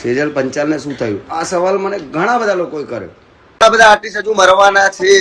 સેજલ પંચાલને શું થયું? આ સવાલ મને ઘણા બધા લોકોએ કર્યો. ઘણા બધા આર્ટિસ્ટ હજુ મરવાના છે.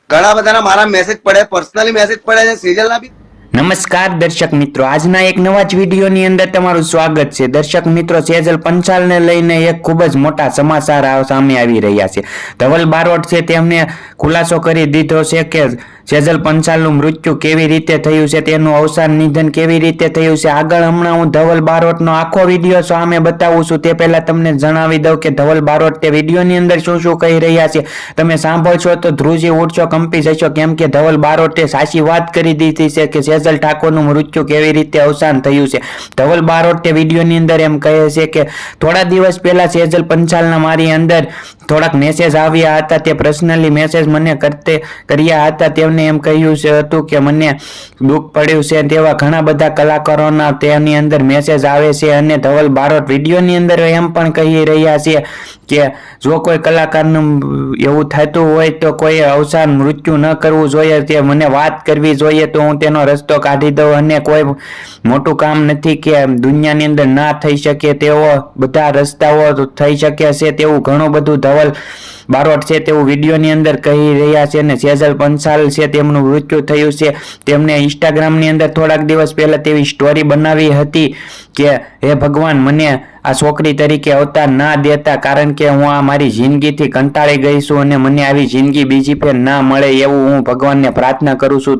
ઘણા બધાના મારા મેસેજ પડે, પર્સનલી મેસેજ પડે છે. સેજલના બી. નમસ્કાર દર્શક મિત્રો, આજના એક નવા જ વિડીયોની અંદર તમારું સ્વાગત છે. દર્શક મિત્રો, સેજલ પંચાલને લઈને એક ખૂબ જ મોટા સમાચાર સામે આવી રહ્યા છે. ધવલ બારોટ છે તેમને ખુલાસો કરી દીધો છે કે સેજલ પંચાલનું મૃત્યુ કેવી રીતે થયું છે, તેનું અવસાન નિધન કેવી રીતે થયું છે. આગળ હમણાં હું ધવલ બારોટનો આખો વિડીયો સામે બતાવું છું. તે પહેલા તમને જણાવી દઉં કે ધવલ બારોટ તે વિડીયોની અંદર શું શું કહી રહ્યા છે. તમે સાંભળશો તો ધ્રુજી ઉઠશો, કંપી જશો, કેમ કે ધવલ બારોટે સાચી વાત કરી દીધી છે કે સેજલ ઠાકોરનું મૃત્યુ કેવી રીતે અવસાન થયું છે. ધવલ બારોટ તે વિડીયોની અંદર એમ કહે છે કે થોડા દિવસ પહેલા સેજલ પંચાલના મારી અંદર થોડાક મેસેજ આવ્યા હતા. તે પર્સનલી મેસેજ મને કર્યા હતા. તેમને એમ કહ્યું હતું કે મને દુઃખ પડ્યું છે. તેવા ઘણા બધા કલાકારોના તેની અંદર મેસેજ આવે છે અને ધવલ બારોટ વિડીયોની અંદર એમ પણ કહી રહ્યા છે કે જો કોઈ કલાકારનું એવું થતું હોય તો કોઈ અવસાન મૃત્યુ ન કરવું જોઈએ, તે મને વાત કરવી જોઈએ તો હું તેનો રસ્તો કાઢી દઉં, અને કોઈ મોટું કામ નથી કે દુનિયાની અંદર ના થઈ શકે, તેવો બધા રસ્તાઓ થઈ શકે છે. તેવું ઘણું બધું ધવલ બારોટ છે તેવું વિડીયોની અંદર કહી રહ્યા છે. અને સેજલ પંચાલ છે તેમનું મૃત્યુ થયું છે. તેમને ઇન્સ્ટાગ્રામની અંદર થોડાક દિવસ પહેલા તેવી સ્ટોરી બનાવી હતી કે હે ભગવાન, મને આ છોકરી તરીકે અવતાર ના દેતા, કારણ કે હું આ મારી જિંદગીથી કંટાળી ગઈ છું અને મને આવી જિંદગી બીજી ફેર ના મળે એવું હું ભગવાનને પ્રાર્થના કરું છું.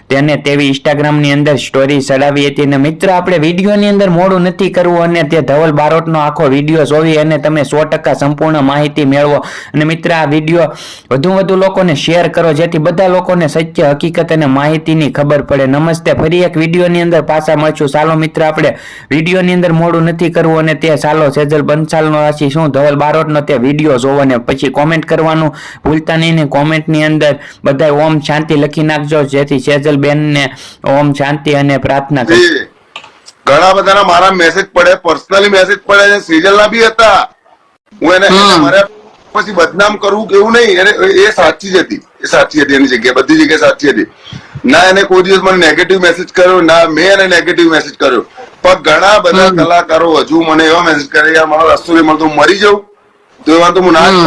તેને તેવી ઇન્સ્ટાગ્રામની અંદર સ્ટોરી ચડાવી હતી. અને મિત્ર, આપણે વિડીયોની અંદર મોડું નથી કરવું અને તે ધવલ બારોટનો આખો વિડીયો જોવી અને તમે 100% સંપૂર્ણ માહિતી મેળવો. અને મિત્ર, આ વિડીયો વધુ લોકોને શેર કરો, જેથી બધા લોકોને સત્ય, હકીકત અને માહિતીની ખબર પડે. નમસ્તે, ફરી એક વિડીયોની અંદર પાછા મળશું. ચાલો મિત્ર, આપણે વિડીયોની અંદર મોડું નથી કરવું અને તે ચાલો સેજલ પંચાલનો આછી શું ધવલ બારોટનો તે વિડીયો જોવો ને પછી કોમેન્ટ કરવાનું ભૂલતા નહીં. ને કોમેન્ટની અંદર બધા ઓમ શાંતિ લખી નાખજો, જેથી સેજલ બેનને ઓમ શાંતિ અને પ્રાર્થના કરો. ઘણા બધાના મારા મેસેજ પડે, પર્સનલી મેસેજ પડે છે. સેજલના બી હતા. હું એને મારે પછી બદનામ કરવું કેવું નહીં, એ સાચી જ હતી. એ સાચી હતી, એની જગ્યાએ બધી જગ્યાએ સાચી હતી. ના એને કોઈ દિવસ મને નેગેટિવ મેસેજ કર્યો, ના મેં એને નેગેટિવ મેસેજ કર્યો. પણ ઘણા બધા કલાકારો હજુ મને એવા મેસેજ કરે, યાર મારો રસ્તો નહીં મળતો, મરી જાઉં તો એવા તો હું ના